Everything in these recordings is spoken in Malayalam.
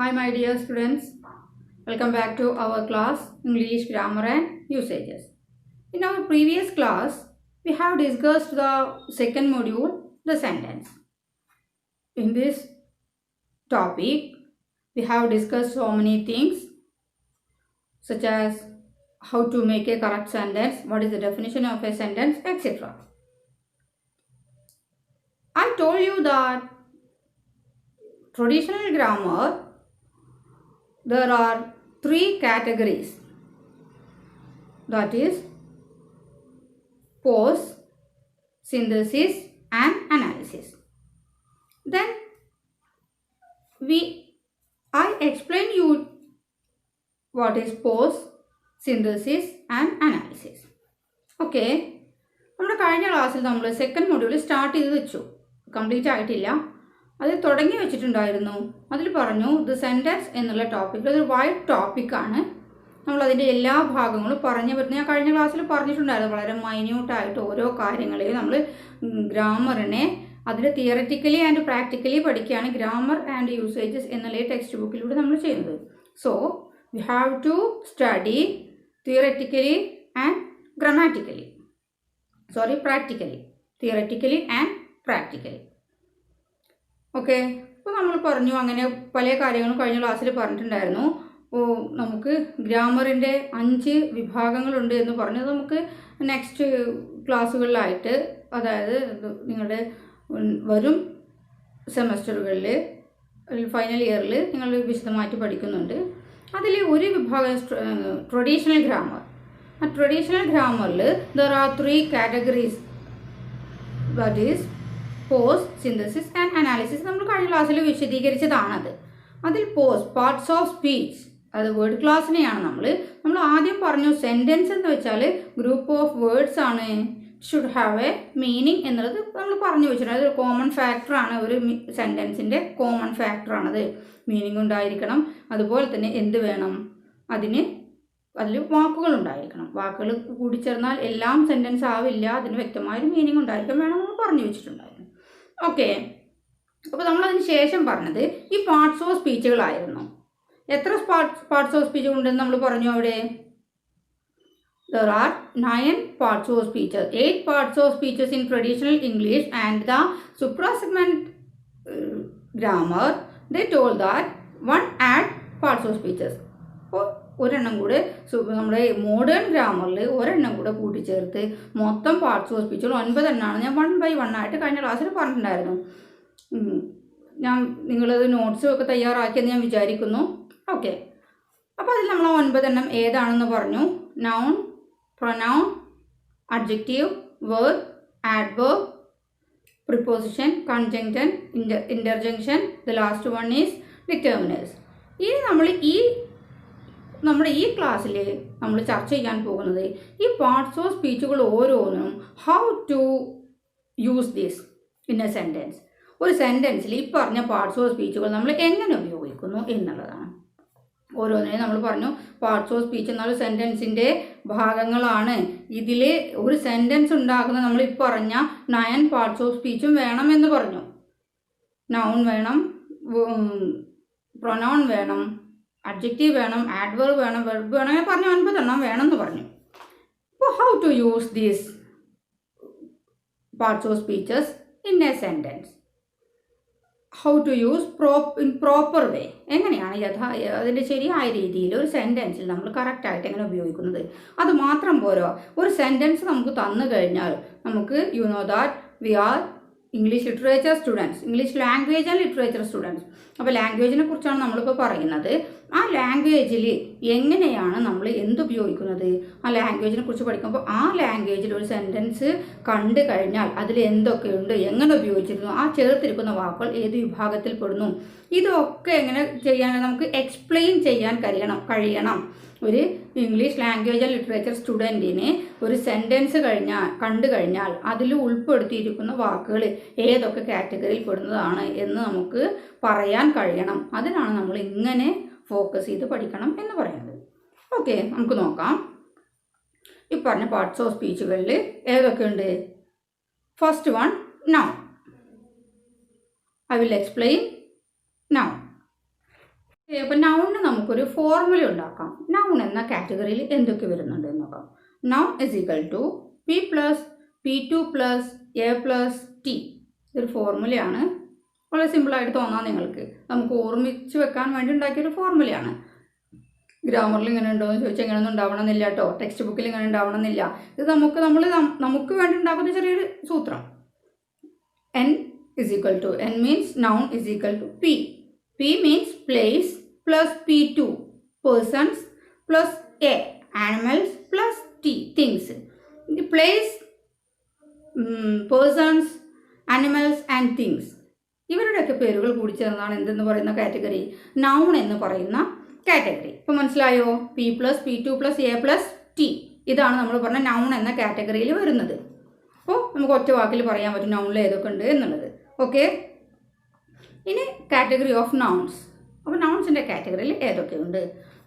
Hi my dear students, welcome back to our class English Grammar and Usages. In our previous class, we have discussed the second module, the sentence. In this topic, we have discussed so many things such as how to make a correct sentence, what is the definition of a sentence, etc. I told you that traditional grammar, there are three categories, that is pause, synthesis and analysis. Then I explain you what is pause, synthesis and analysis. Okay, നമ്മുടെ കഴിഞ്ഞ ക്ലാസ്സിൽ നമ്മൾ സെക്കൻഡ് മൊഡ്യൂൾ സ്റ്റാർട്ട് ചെയ്ത് വെച്ചു, കംപ്ലീറ്റ് ആയിട്ടില്ല. അത് തുടങ്ങി വെച്ചിട്ടുണ്ടായിരുന്നു. അതിൽ പറഞ്ഞു ദ സെൻറ്റൻസ് എന്നുള്ള ടോപ്പിക് അതൊരു വൈഡ് ടോപ്പിക്കാണ്. നമ്മളതിൻ്റെ എല്ലാ ഭാഗങ്ങളും പറഞ്ഞു വരുന്നത് ഞാൻ കഴിഞ്ഞ ക്ലാസ്സിൽ പറഞ്ഞിട്ടുണ്ടായിരുന്നു. വളരെ മൈന്യൂട്ടായിട്ട് ഓരോ കാര്യങ്ങളെയും നമ്മൾ ഗ്രാമറിനെ അതിൻ്റെ തിയററ്റിക്കലി ആൻഡ് പ്രാക്ടിക്കലി പഠിക്കുകയാണ് ഗ്രാമർ ആൻഡ് യൂസേജസ് എന്നുള്ള ടെക്സ്റ്റ് ബുക്കിലൂടെ നമ്മൾ ചെയ്യുന്നത്. So we have to study theoretically and grammatically, practically, theoretically and practically. Okay, അപ്പോൾ നമ്മൾ പറഞ്ഞു അങ്ങനെ പല കാര്യങ്ങളും കഴിഞ്ഞ ക്ലാസ്സിൽ പറഞ്ഞിട്ടുണ്ടായിരുന്നു. നമുക്ക് ഗ്രാമറിൻ്റെ 5 വിഭാഗങ്ങളുണ്ട് എന്ന് പറഞ്ഞത് നമുക്ക് നെക്സ്റ്റ് ക്ലാസ്സുകളിലായിട്ട്, അതായത് നിങ്ങളുടെ വരും സെമസ്റ്ററുകളിൽ ഫൈനൽ ഇയറിൽ നിങ്ങൾ വിശദമായിട്ട് പഠിക്കുന്നുണ്ട്. അതിൽ ഒരു വിഭാഗം ട്രഡീഷണൽ ഗ്രാമർ. ആ ട്രഡീഷണൽ ഗ്രാമറിൽ there are 3 categories, that is POS, synthesis and analysis. നമ്മൾ കഴിഞ്ഞ ക്ലാസ്സിൽ വിശദീകരിച്ചതാണത്. അതിൽ പോസ്, പാർട്സ് ഓഫ് സ്പീച്ച്, അത് വേർഡ് ക്ലാസ്സിനെയാണ് നമ്മൾ ആദ്യം പറഞ്ഞു. സെൻറ്റൻസ് എന്ന് വെച്ചാൽ ഗ്രൂപ്പ് ഓഫ് വേർഡ്സ് ആണ്, ഷുഡ് ഹാവ് എ മീനിങ് എന്നുള്ളത് നമ്മൾ പറഞ്ഞു വെച്ചിട്ടുണ്ട്. അതൊരു കോമൺ ഫാക്ടറാണ്, ഒരു സെൻറ്റൻസിൻ്റെ കോമൺ ഫാക്ടറാണത്. മീനിങ് ഉണ്ടായിരിക്കണം, അതുപോലെ തന്നെ എന്ത് വേണം, അതിൽ വാക്കുകൾ ഉണ്ടായിരിക്കണം. വാക്കുകൾ കൂടിച്ചേർന്നാൽ എല്ലാം സെൻറ്റൻസ് ആവില്ല, അതിന് വ്യക്തമായൊരു മീനിങ് ഉണ്ടായിരിക്കും വേണം നമ്മൾ പറഞ്ഞു വെച്ചിട്ടുണ്ടായിരുന്നു. ഓക്കെ, അപ്പോൾ നമ്മളതിന് ശേഷം പറഞ്ഞത് ഈ പാർട്സ് ഓഫ് സ്പീച്ചുകളായിരുന്നു. എത്ര പാർട്സ് ഓഫ് സ്പീച്ച് ഉണ്ടെന്ന് നമ്മൾ പറഞ്ഞു അവിടെ? There are 9 parts of speeches, 8 parts of speeches in traditional English and the suprasegment grammar. They told that one add parts of speeches. അപ്പോൾ ഒരെണ്ണം കൂടെ നമ്മുടെ മോഡേൺ ഗ്രാമറിൽ ഒരെണ്ണം കൂടെ കൂട്ടിച്ചേർത്ത് മൊത്തം പാർട്സ് ഓഫ് സ്പീച്ചുകൾ 9 എണ്ണമാണ്. ഞാൻ 1 by 1 ആയിട്ട് കഴിഞ്ഞ ക്ലാസ്സിൽ പറഞ്ഞിട്ടുണ്ടായിരുന്നു. ഞാൻ നിങ്ങളത് നോട്ട്സും ഒക്കെ തയ്യാറാക്കിയെന്ന് ഞാൻ വിചാരിക്കുന്നു. ഓക്കെ, അപ്പോൾ അതിൽ നമ്മൾ 9 എണ്ണം ഏതാണെന്ന് പറഞ്ഞു. Noun, pronoun, adjective, verb, adverb, preposition, conjunction, interjection. The last one is determiners. ഇനി നമ്മുടെ ഈ ക്ലാസ്സിൽ നമ്മൾ ചർച്ച ചെയ്യാൻ പോകുന്നത് ഈ പാർട്സ് ഓഫ് സ്പീച്ചുകൾ ഓരോന്നും how to use this in a sentence. ഒരു സെൻറ്റൻസിൽ ഈ പറഞ്ഞ പാർട്സ് ഓഫ് സ്പീച്ചുകൾ നമ്മൾ എങ്ങനെ ഉപയോഗിക്കുന്നു എന്നുള്ളതാണ്. ഓരോന്നിനും നമ്മൾ പറഞ്ഞു പാർട്സ് ഓഫ് സ്പീച്ച് എന്നാൽ സെൻറ്റൻസിൻ്റെ ഭാഗങ്ങളാണ്. ഇതിൽ ഒരു സെൻറ്റൻസ് ഉണ്ടാക്കുന്ന നമ്മൾ ഈ പറഞ്ഞ 9 പാർട്സ് ഓഫ് സ്പീച്ചും വേണമെന്ന് പറഞ്ഞു. നൗൺ വേണം, പ്രൊനൗൺ വേണം, അഡ്ജക്റ്റീവ് വേണം, ആഡ്വർബ് വേണം, വെർബ് വേണം, ഞാൻ പറഞ്ഞു 9 എണ്ണം വേണമെന്ന് പറഞ്ഞു. അപ്പോൾ how to use these parts of speeches in a sentence, how to use in proper way, എങ്ങനെയാണ് അതിൻ്റെ ശരിയായ രീതിയിൽ ഒരു സെൻറ്റൻസിൽ നമ്മൾ കറക്റ്റായിട്ട് എങ്ങനെ ഉപയോഗിക്കുന്നത്. അത് മാത്രം പോരോ, ഒരു സെൻറ്റൻസ് നമുക്ക് തന്നു കഴിഞ്ഞാൽ നമുക്ക് you know that we are English literature students, English language and literature students. അപ്പോൾ ലാംഗ്വേജിനെ കുറിച്ചാണ് നമ്മളിപ്പോൾ പറയുന്നത്. ആ ലാംഗ്വേജിൽ എങ്ങനെയാണ് നമ്മൾ എന്തുപയോഗിക്കുന്നത്, ആ ലാംഗ്വേജിനെ കുറിച്ച് പഠിക്കുമ്പോൾ ആ ലാംഗ്വേജിൽ ഒരു സെൻറ്റൻസ് കണ്ടു കഴിഞ്ഞാൽ അതിൽ എന്തൊക്കെയുണ്ട്, എങ്ങനെ ഉപയോഗിച്ചിരുന്നു, ആ ചേർത്തിരിക്കുന്ന വാക്കുകൾ ഏത് വിഭാഗത്തിൽ പെടുന്നു, ഇതൊക്കെ എങ്ങനെ ചെയ്യാൻ നമുക്ക് എക്സ്പ്ലെയിൻ ചെയ്യാൻ കഴിയണം. ഒരു ഇംഗ്ലീഷ് ലാംഗ്വേജ് ആൻഡ് ലിറ്ററേച്ചർ സ്റ്റുഡൻറ്റിന് ഒരു സെൻറ്റൻസ് കണ്ടു കഴിഞ്ഞാൽ അതിൽ ഉൾപ്പെടുത്തിയിരിക്കുന്ന വാക്കുകൾ ഏതൊക്കെ കാറ്റഗറിയിൽ പെടുന്നതാണ് എന്ന് നമുക്ക് പറയാൻ കഴിയണം. അതിനാണ് നമ്മൾ ഇങ്ങനെ ഫോക്കസ് ചെയ്ത് പഠിക്കണം എന്ന് പറയുന്നത്. ഓക്കെ, നമുക്ക് നോക്കാം. ഈ പറഞ്ഞ പാർട്സ് ഓഫ് സ്പീച്ചുകളിൽ ഏതൊക്കെയുണ്ട്. First one, noun. I will explain noun. അപ്പോൾ നൗണിന് നമുക്കൊരു ഫോർമുല ഉണ്ടാക്കാം. നൗൺ എന്ന കാറ്റഗറിയിൽ എന്തൊക്കെ വരുന്നുണ്ട് എന്ന് നോക്കാം. Noun is equal to P plus P2 plus A plus T. ഇതൊരു ഫോർമുലയാണ്. വളരെ സിമ്പിളായിട്ട് തോന്നാം നിങ്ങൾക്ക്. നമുക്ക് ഓർമ്മിച്ച് വെക്കാൻ വേണ്ടി ഉണ്ടാക്കിയൊരു ഫോർമുലയാണ്. ഗ്രാമറിൽ ഇങ്ങനെ ഉണ്ടോ എന്ന് ചോദിച്ചാൽ ഇങ്ങനെയൊന്നും ഉണ്ടാവണമെന്നില്ല കേട്ടോ. ടെക്സ്റ്റ് ബുക്കിൽ ഇങ്ങനെ ഉണ്ടാവണമെന്നില്ല. ഇത് നമുക്ക് വേണ്ടി ഉണ്ടാക്കുന്ന ചെറിയൊരു സൂത്രം. N is equal to, N means noun is equal to P. P means place plus P2, persons plus A, animals plus T, things. The place, persons, animals and things. ഇവരുടെയൊക്കെ പേരുകൾ കൂടി ചേർന്നാണ് എന്തെന്ന് പറയുന്ന കാറ്റഗറി, നൗൺ എന്ന് പറയുന്ന കാറ്റഗറി. ഇപ്പോൾ മനസ്സിലായോ? P plus P2 plus A plus T, ഇതാണ് നമ്മൾ പറഞ്ഞ നൗൺ എന്ന കാറ്റഗറിയിൽ വരുന്നത്. അപ്പോൾ നമുക്ക് ഒറ്റ വാക്കിൽ പറയാൻ പറ്റും നൗണിൽ ഏതൊക്കെ ഉണ്ട് എന്നുള്ളത്. ഓക്കെ, ഇനി കാറ്റഗറി ഓഫ് നൗൺസ്. അപ്പോൾ നൗൺസിൻ്റെ കാറ്റഗറിയിൽ ഏതൊക്കെയുണ്ട്,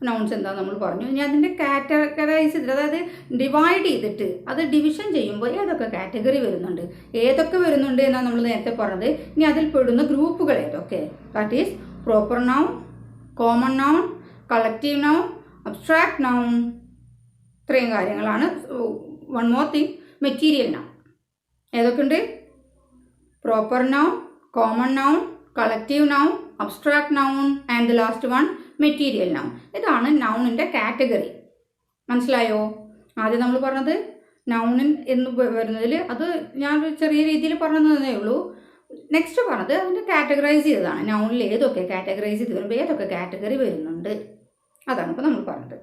നൗൺസ് എന്താണെന്ന് നമ്മൾ പറഞ്ഞു. ഇനി അതിൻ്റെ കാറ്റഗറൈസ് ചെയ്തിട്ട്, അതായത് ഡിവൈഡ് ചെയ്തിട്ട് അത് ഡിവിഷൻ ചെയ്യുമ്പോൾ ഏതൊക്കെ കാറ്റഗറി വരുന്നുണ്ട്, ഏതൊക്കെ വരുന്നുണ്ട് എന്നാണ് നമ്മൾ നേരത്തെ പറഞ്ഞത്. ഇനി അതിൽ പെടുന്ന ഗ്രൂപ്പുകൾ ഏതൊക്കെ, that is proper noun, common noun, collective noun, abstract noun. ഇത്രയും കാര്യങ്ങളാണ്. One more thing, material noun. ഏതൊക്കെയുണ്ട്? Proper noun, common noun, collective noun, abstract noun and the last one material noun. ഇതാണ് നൗണിൻ്റെ കാറ്റഗറി. മനസ്സിലായോ? ആദ്യം നമ്മൾ പറഞ്ഞത് നൗണിൻ എന്ന് വരുന്നതിൽ അത് ഞാൻ ചെറിയ രീതിയിൽ പറഞ്ഞതേ ഉള്ളൂ. നെക്സ്റ്റ് പറഞ്ഞത് അതിൻ്റെ കാറ്റഗറൈസ് ചെയ്തതാണ്. നൗണിൽ ഏതൊക്കെ കാറ്റഗറൈസ് ചെയ്ത് വരുമ്പോൾ ഏതൊക്കെ കാറ്റഗറി വരുന്നുണ്ട്, അതാണ് ഇപ്പോൾ നമ്മൾ പറഞ്ഞത്.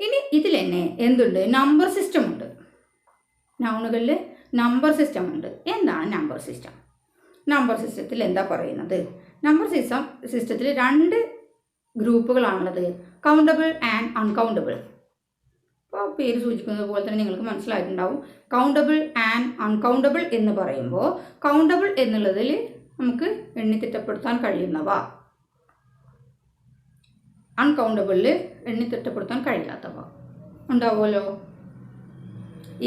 ഇനി ഇതിൽ തന്നെ എന്തുണ്ട്, നമ്പർ സിസ്റ്റം ഉണ്ട്. നൗണുകളിൽ നമ്പർ സിസ്റ്റം ഉണ്ട്. എന്താണ് നമ്പർ സിസ്റ്റം? നമ്പർ സിസ്റ്റത്തിൽ എന്താ പറയുന്നത്? നമ്പർ സിസ്റ്റത്തിൽ രണ്ട് ഗ്രൂപ്പുകളാണുള്ളത്, കൗണ്ടബിൾ ആൻഡ് അൺകൗണ്ടബിൾ. അപ്പോൾ പേര് സൂചിക്കുന്നത് പോലെ തന്നെ നിങ്ങൾക്ക് മനസ്സിലായിട്ടുണ്ടാവും. കൗണ്ടബിൾ ആൻഡ് അൺകൗണ്ടബിൾ എന്ന് പറയുമ്പോൾ, കൗണ്ടബിൾ എന്നുള്ളതിൽ നമുക്ക് എണ്ണിത്തിട്ടപ്പെടുത്താൻ കഴിയുന്നവ, അൺകൗണ്ടബിളിൽ എണ്ണിത്തിട്ടപ്പെടുത്താൻ കഴിയാത്തവ ഉണ്ടാവുമല്ലോ.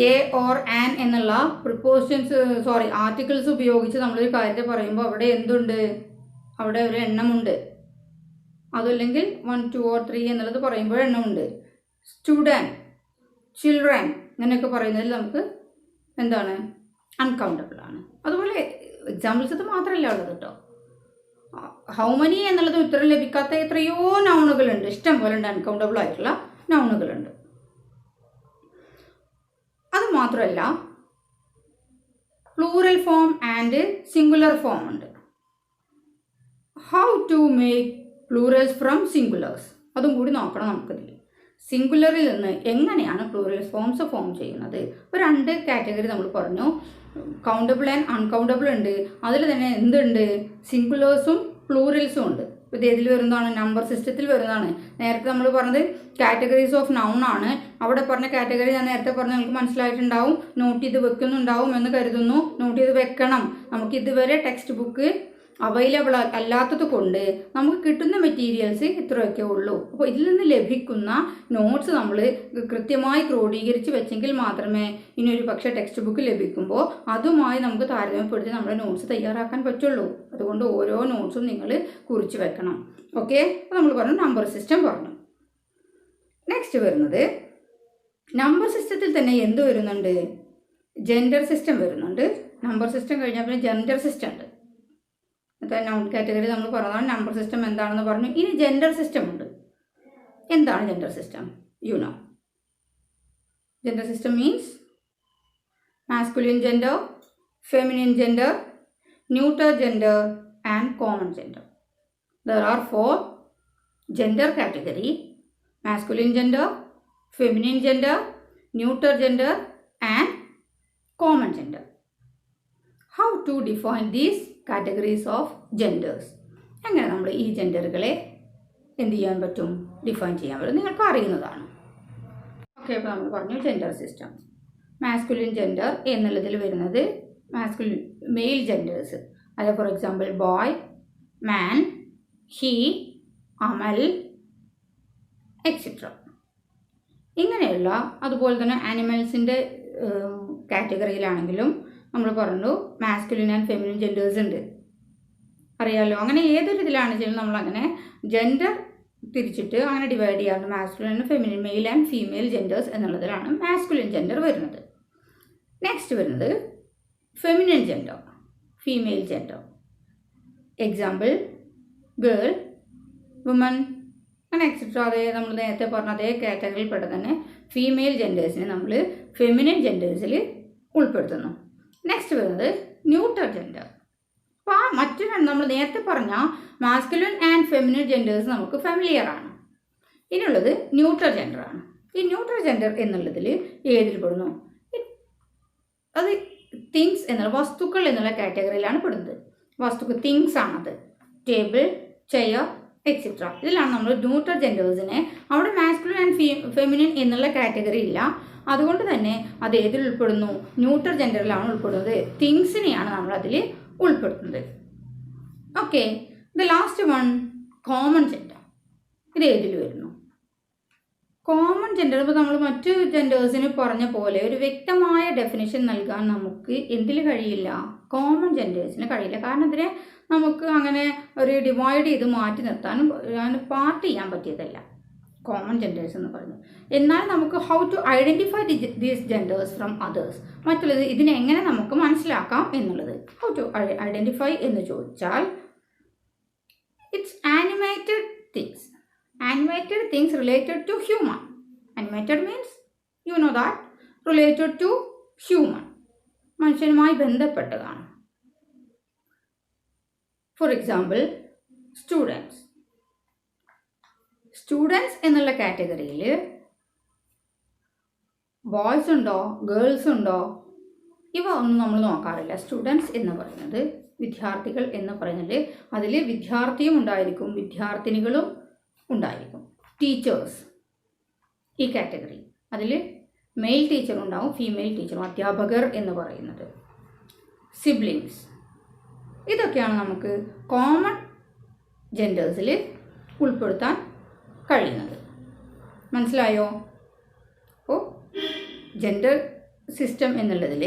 എ ഓർ ആൻ എന്നുള്ള ആർട്ടിക്കിൾസ് ഉപയോഗിച്ച് നമ്മളൊരു കാര്യത്തെ പറയുമ്പോൾ അവിടെ എന്തുണ്ട്, അവിടെ ഒരു എണ്ണമുണ്ട്. അതല്ലെങ്കിൽ 1, 2 or 3 എന്നുള്ളത് പറയുമ്പോൾ എണ്ണമുണ്ട്. സ്റ്റുഡൻറ്, ചിൽഡ്രൻ ഇങ്ങനെയൊക്കെ പറയുന്നതിൽ നമുക്ക് എന്താണ്, അൺകൗണ്ടബിൾ ആണ്. അതുപോലെ എക്സാമ്പിൾസ് ഇത് മാത്രമല്ല ഉള്ളത് കേട്ടോ. ഹൗ മനി എന്നുള്ളത് ഉത്തരം ലഭിക്കാത്ത എത്രയോ നൗണുകളുണ്ട്, ഇഷ്ടം പോലെ ഉണ്ട്, അൺകൗണ്ടബിൾ ആയിട്ടുള്ള നൗണുകളുണ്ട്. അത് മാത്രമല്ല, plural form and singular form ഉണ്ട്. How to make plurals from സിംഗുലേഴ്സ്, അതും കൂടി നോക്കണം നമുക്കിതിൽ. സിംഗുലറിൽ നിന്ന് എങ്ങനെയാണ് പ്ലൂറൽ ഫോംസ് ഫോം ചെയ്യുന്നത്. ഇപ്പോൾ 2 കാറ്റഗറി നമ്മൾ പറഞ്ഞു, കൗണ്ടബിൾ ആൻഡ് അൺകൗണ്ടബിൾ ഉണ്ട്. അതിൽ തന്നെ എന്തുണ്ട്, സിംഗുലേഴ്സും പ്ലൂറൽസും ഉണ്ട്. ഇത് ഏതിൽ വരുന്നതാണ്, നമ്പർ സിസ്റ്റത്തിൽ വരുന്നതാണ്. നേരത്തെ നമ്മൾ പറഞ്ഞത് കാറ്റഗറീസ് ഓഫ് നൗൺ ആണ്. അവിടെ പറഞ്ഞ കാറ്റഗറി ഞാൻ നേരത്തെ പറഞ്ഞ് നിങ്ങൾക്ക് മനസ്സിലായിട്ടുണ്ടാവും. നോട്ട് ചെയ്ത് വെക്കുന്നുണ്ടാവും എന്ന് കരുതുന്നു. നോട്ട് ചെയ്ത് വെക്കണം. നമുക്ക് ഇതുവരെ ടെക്സ്റ്റ് ബുക്ക് അവൈലബിൾ അല്ലാത്തത് കൊണ്ട് നമുക്ക് കിട്ടുന്ന മെറ്റീരിയൽസ് ഇത്രയൊക്കെ ഉള്ളൂ. അപ്പോൾ ഇതിൽ നിന്ന് ലഭിക്കുന്ന നോട്ട്സ് നമ്മൾ കൃത്യമായി ക്രോഡീകരിച്ച് വെച്ചെങ്കിൽ മാത്രമേ ഇനി ഒരു പക്ഷേ ടെക്സ്റ്റ് ബുക്ക് ലഭിക്കുമ്പോൾ അതുമായി നമുക്ക് താരതമ്യപ്പെടുത്തി നമ്മുടെ നോട്ട്സ് തയ്യാറാക്കാൻ പറ്റുള്ളൂ. അതുകൊണ്ട് ഓരോ നോട്ട്സും നിങ്ങൾ കുറിച്ച് വെക്കണം. ഓക്കെ, അപ്പോൾ നമ്മൾ പറഞ്ഞു നമ്പർ സിസ്റ്റം പറഞ്ഞു. നെക്സ്റ്റ് വരുന്നത് നമ്പർ സിസ്റ്റത്തിൽ തന്നെ എന്ത് വരുന്നുണ്ട്, ജെൻഡർ സിസ്റ്റം വരുന്നുണ്ട്. നമ്പർ സിസ്റ്റം കഴിഞ്ഞാൽ പിന്നെ ജെൻഡർ സിസ്റ്റം ഉണ്ട്. നൗൺ കാറ്റഗറി നമ്മൾ പറഞ്ഞതാണ്. നമ്പർ സിസ്റ്റം എന്താണെന്ന് പറഞ്ഞു. ഇനി ജെൻഡർ സിസ്റ്റം ഉണ്ട്. എന്താണ് gender system? You know, gender system means masculine gender, feminine gender, neutral gender and common gender. There are 4 gender category: masculine gender, feminine gender, neuter gender and common gender. How to define these categories of genders? എങ്ങനെ നമ്മൾ ഈ ജെൻഡറുകളെ എന്ത് ചെയ്യാൻ പറ്റും, ഡിഫൈൻ ചെയ്യാൻ പറ്റും, നിങ്ങൾക്ക് അറിയുന്നതാണ്. ഓക്കെ, അപ്പോൾ നമ്മൾ പറഞ്ഞു ജെൻഡർ സിസ്റ്റം. മാസ്കുലിൻ ജെൻഡർ എന്നുള്ളതിൽ വരുന്നത് മാസ്കുലിൻ മെയിൽ ജെൻഡേഴ്സ്. അത് for example boy, man, he, Amal etcetera. ഇങ്ങനെയുള്ള അതുപോലെ തന്നെ ആനിമൽസിൻ്റെ കാറ്റഗറിയിലാണെങ്കിലും നമ്മൾ പറഞ്ഞു മാസ്കുലിൻ ആൻഡ് ഫെമിനിൻ ജെൻഡേഴ്സ് ഉണ്ട്. അറിയാമല്ലോ. അങ്ങനെ ഏതൊരു ഇതിലാണെങ്കിലും നമ്മളങ്ങനെ ജെൻഡർ തിരിച്ചിട്ട് അങ്ങനെ ഡിവൈഡ് ചെയ്യാറുണ്ട്. Masculine, feminine, male and female genders എന്നുള്ളതിലാണ് മാസ്കുലിൻ ജെൻഡർ വരുന്നത്. നെക്സ്റ്റ് വരുന്നത് feminine gender, female gender. Example girl, woman അങ്ങനെ എക്സെട്ര. അതേ നമ്മൾ നേരത്തെ പറഞ്ഞ അതേ കാറ്റഗറിയിൽ പെട്ട തന്നെ ഫീമെയിൽ ജെൻഡേഴ്സിനെ നമ്മൾ ഫെമിനിൻ ജെൻഡേഴ്സിൽ ഉൾപ്പെടുത്തുന്നു. നെക്സ്റ്റ് വരുന്നത് ന്യൂട്രൽ ജെൻഡർ. അപ്പോൾ ആ മറ്റു രണ്ട് നമ്മൾ നേരത്തെ പറഞ്ഞ മാസ്കുലിൻ ആൻഡ് ഫെമിനിൻ ജെൻഡേഴ്സ് നമുക്ക് ഫെമിലിയർ ആണ്. ഇനിയുള്ളത് ന്യൂട്രൽ ജെൻഡറാണ്. ഈ ന്യൂട്രൽ ജെൻഡർ എന്നുള്ളതിൽ ഏതിൽ പെടുന്നു? അത് തിങ്സ് എന്നുള്ള വസ്തുക്കൾ എന്നുള്ള കാറ്റഗറിയിലാണ് പെടുന്നത്. വസ്തുക്കൾ തിങ്സ് ആണത്. Table, chair etcetera. ഇതിലാണ് നമ്മൾ ന്യൂട്രൽ ജെൻഡേഴ്സിനെ. അവിടെ മാസ്കുലിൻ ആൻഡ് ഫെമിനിൻ എന്നുള്ള കാറ്റഗറി ഇല്ല. അതുകൊണ്ട് തന്നെ അത് ഏതിൽ ഉൾപ്പെടുന്നു? ന്യൂട്രൽ ജെൻഡറിലാണ് ഉൾപ്പെടുന്നത്. തിങ്സിനെയാണ് നമ്മൾ അതിൽ ഉൾപ്പെടുത്തുന്നത്. Okay, the last one common gender. ഇത് ഏതിൽ വരുന്നു? കോമൺ ജെൻഡർ ഇപ്പോൾ നമ്മൾ മറ്റു ജെൻഡേഴ്സിന് പറഞ്ഞ പോലെ ഒരു വ്യക്തമായ ഡെഫിനിഷൻ നൽകാൻ നമുക്ക് എന്തിൽ കഴിയില്ല? കോമൺ ജെൻഡേഴ്സിന് കഴിയില്ല. കാരണം ഇതിനെ നമുക്ക് അങ്ങനെ ഒരു ഡിവൈഡ് ചെയ്ത് മാറ്റി നിർത്താനും പാർട്ട് ചെയ്യാൻ പറ്റിയതല്ല കോമൺ ജെൻഡേഴ്സ് എന്ന് പറയുന്നത്. എന്നാൽ നമുക്ക് how to identify these genders from others, മറ്റുള്ളത് ഇതിനെങ്ങനെ നമുക്ക് മനസ്സിലാക്കാം എന്നുള്ളത്. ഹൗ ടു ഐഡൻറ്റിഫൈ എന്ന് ചോദിച്ചാൽ it's animated things. Animated things related to human. Animated means you know that related to human. മനുഷ്യനുമായി ബന്ധപ്പെട്ടതാണ്. For example students. സ്റ്റുഡൻസ് എന്നുള്ള കാറ്റഗറിയിൽ ബോയ്സ് ഉണ്ടോ ഗേൾസ് ഉണ്ടോ ഇവ ഒന്നും നമ്മൾ നോക്കാറില്ല. സ്റ്റുഡൻസ് എന്ന് പറയുന്നത് വിദ്യാർത്ഥികൾ എന്ന് പറയുന്നത് അതിൽ വിദ്യാർത്ഥിയും ഉണ്ടായിരിക്കും വിദ്യാർത്ഥിനികളും ഉണ്ടായിരിക്കും. ടീച്ചേഴ്സ് ഈ കാറ്റഗറി, അതിൽ മെയിൽ ടീച്ചർ ഉണ്ടാവും ഫീമെയിൽ ടീച്ചറും, അധ്യാപകർ എന്ന് പറയുന്നത്. സിബ്ലിങ്സ്, ഇതൊക്കെയാണ് നമുക്ക് കോമൺ ജെൻഡേഴ്സിൽ ഉൾപ്പെടുത്താൻ കഴിയുന്നത്. മനസ്സിലായോ? അപ്പോൾ ജെൻഡർ സിസ്റ്റം എന്നുള്ളതിൽ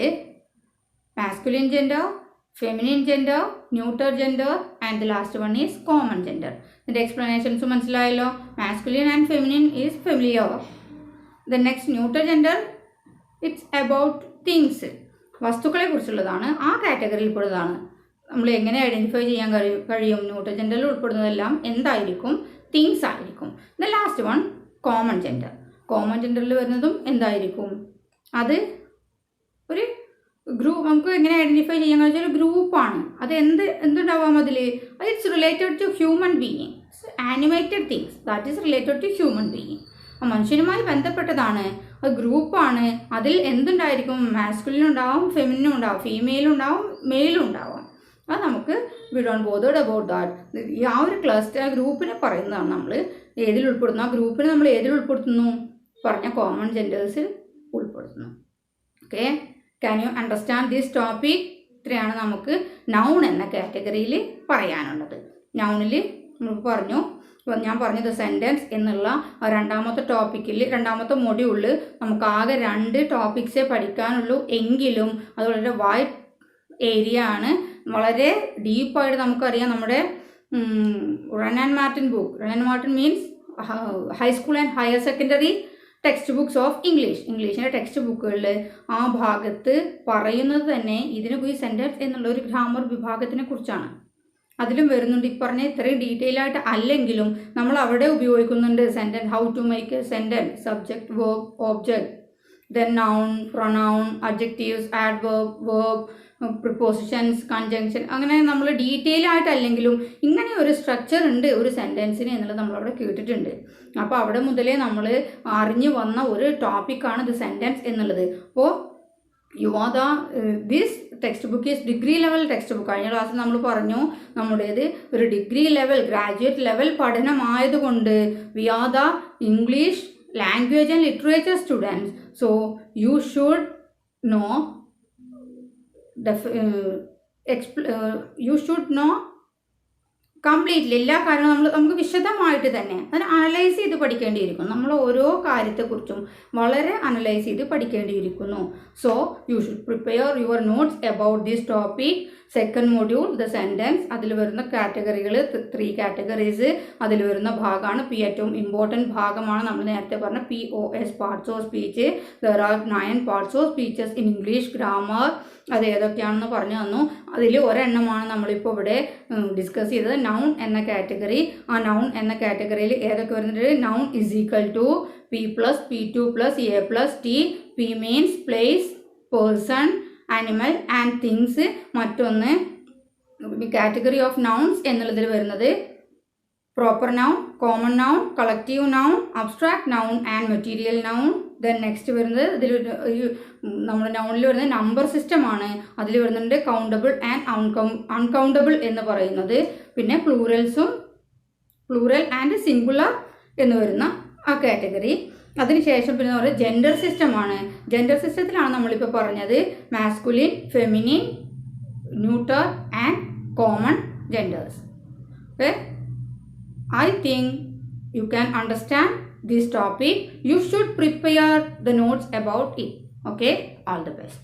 masculine gender, feminine gender, neutral gender and the last one is common gender. ഇതിൻ്റെ എക്സ്പ്ലനേഷൻസ് മനസ്സിലായല്ലോ. Masculine and feminine is familiar. The next neutral gender, it's about things, വസ്തുക്കളെ കുറിച്ചുള്ളതാണ്. ആ കാറ്റഗറിയിൽ പെടുന്നതാണ്. നമ്മൾ എങ്ങനെ ഐഡൻറ്റിഫൈ ചെയ്യാൻ കഴിയും? ന്യൂട്രൽ ജെൻഡറിൽ ഉൾപ്പെടുന്നതെല്ലാം എന്തായിരിക്കും? തിങ്സ് ആയിരിക്കും. The last one common gender. Common ജെൻഡറിൽ വരുന്നതും എന്തായിരിക്കും? അത് ഒരു ഗ്രൂപ്പ്. നമുക്ക് എങ്ങനെ ഐഡൻറ്റിഫൈ ചെയ്യാൻ കഴിച്ചാൽ ഒരു ഗ്രൂപ്പാണ്. അത് എന്തുണ്ടാവാം അതിൽ? It's related to human being. Animated things that is related to human being. മനുഷ്യനുമായി ബന്ധപ്പെട്ടതാണ്. അത് ഗ്രൂപ്പാണ്. അതിൽ എന്തുണ്ടായിരിക്കും? മാസ്കുലിനും ഉണ്ടാവും ഫെമിനിനും ഉണ്ടാവും ഫീമെയിലും ഉണ്ടാവും മെയിലും ഉണ്ടാവും. അത് നമുക്ക് we don't bothered about that. ആ ഒരു ക്ലസ്റ്റർ ഗ്രൂപ്പിനെ പറയുന്നതാണ് നമ്മൾ ഏതിൽ ഉൾപ്പെടുത്തുന്നു. ആ ഗ്രൂപ്പിനെ നമ്മൾ ഏതിൽ ഉൾപ്പെടുത്തുന്നു? പറഞ്ഞ കോമൺ ജെൻഡേഴ്സിൽ ഉൾപ്പെടുത്തുന്നു. Okay, can you understand this topic? ഇത്രയാണ് നമുക്ക് നൗൺ എന്ന കാറ്റഗറിയിൽ പറയാനുള്ളത്. നൗണിൽ നമുക്ക് പറഞ്ഞു, ഞാൻ പറഞ്ഞത് സെൻറ്റൻസ് എന്നുള്ള രണ്ടാമത്തെ ടോപ്പിക്കിൽ രണ്ടാമത്തെ മൊഡ്യൂളിൽ നമുക്ക് ആകെ 2 ടോപ്പിക്സേ പഠിക്കാനുള്ളൂ. എങ്കിലും അത് വളരെ വൈഡ് ഏരിയ ആണ്. വളരെ ഡീപ്പായിട്ട് നമുക്കറിയാം. നമ്മുടെ Wren and Martin book, Wren and Martin means high school and higher secondary text books of ഇംഗ്ലീഷിൻ്റെ ടെക്സ്റ്റ് ബുക്കുകളിൽ ആ ഭാഗത്ത് പറയുന്നത് തന്നെ ഈ സെൻറ്റൻസ് എന്നുള്ള ഒരു ഗ്രാമർ വിഭാഗത്തിനെ കുറിച്ചാണ്. അതിലും വരുന്നുണ്ട്. ഈ പറഞ്ഞ ഇത്രയും ഡീറ്റെയിൽ ആയിട്ട് അല്ലെങ്കിലും നമ്മൾ അവിടെ ഉപയോഗിക്കുന്നുണ്ട് sentence, how to make a sentence, subject, verb, object, then noun, pronoun, adjectives, adverb, verb, prepositions, conjunction. അങ്ങനെ നമ്മൾ ഡീറ്റെയിൽ ആയിട്ടല്ലെങ്കിലും ഇങ്ങനെ ഒരു സ്ട്രക്ചർ ഉണ്ട് ഒരു സെൻറ്റൻസിന് എന്നുള്ളത് നമ്മളവിടെ കേട്ടിട്ടുണ്ട്. അപ്പോൾ അവിടെ മുതലേ നമ്മൾ അറിഞ്ഞു വന്ന ഒരു ടോപ്പിക്കാണ് ഇത് സെൻറ്റൻസ് എന്നുള്ളത്. അപ്പോൾ this text book is degree level text book. കഴിഞ്ഞ ക്ലാസ്സിൽ നമ്മൾ പറഞ്ഞു നമ്മുടേത് ഒരു ഡിഗ്രി ലെവൽ ഗ്രാജുവേറ്റ് ലെവൽ പഠനമായതുകൊണ്ട് we are the English language and literature students. So you should know you should know completely എല്ലാ കാര്യവും നമുക്ക് വിശദമായിട്ട് തന്നെ അതിനെ അനലൈസ് ചെയ്ത് പഠിക്കേണ്ടിയിരിക്കുന്നു. നമ്മൾ ഓരോ കാര്യത്തെക്കുറിച്ചും വളരെ അനലൈസ് ചെയ്ത് പഠിക്കേണ്ടിയിരിക്കുന്നു. So you should prepare your notes about this topic second module the sentence, അതിൽ വരുന്ന കാറ്റഗറികൾ 3 കാറ്റഗറീസ്, അതിൽ വരുന്ന ഭാഗമാണ് പി. ഏറ്റവും ഇമ്പോർട്ടൻറ്റ് ഭാഗമാണ് നമ്മൾ നേരത്തെ പറഞ്ഞ POS, parts of speech. There are 9 parts of speeches in English grammar. അത് ഏതൊക്കെയാണെന്ന് പറഞ്ഞു തന്നു. അതിൽ ഒരെണ്ണമാണ് നമ്മളിപ്പോൾ ഇവിടെ ഡിസ്കസ് ചെയ്തത്, നൗൺ എന്ന കാറ്റഗറി. ആ നൗൺ എന്ന കാറ്റഗറിയിൽ ഏതൊക്കെ വരുന്നുണ്ട്? Noun is equal to P plus P2 plus A plus T. P means place, person, animal and things. മറ്റൊന്ന് കാറ്റഗറി ഓഫ് നൗൺസ് എന്നുള്ളതിൽ വരുന്നത് proper noun, common noun, collective noun, abstract noun and material noun. Then next വരുന്നത് ഇതിൽ നമ്മുടെ നൗണിൽ വരുന്നത് നമ്പർ സിസ്റ്റം ആണ്. അതിൽ വരുന്നുണ്ട് കൗണ്ടബിൾ ആൻഡ് അൺകൗണ്ടബിൾ എന്ന് പറയുന്നത്. പിന്നെ പ്ലൂറൽ ആൻഡ് സിംഗുലർ എന്ന് വരുന്ന ആ കാറ്റഗറി. അതിനുശേഷം പിന്നെ പറയുന്നത് ജെൻഡർ സിസ്റ്റം ആണ്. ജെൻഡർ സിസ്റ്റത്തിലാണ് നമ്മളിപ്പോൾ പറഞ്ഞത് masculine, feminine, neuter and common genders. Okay, I think you can understand this topic. You should prepare the notes about it. Okay, all the best.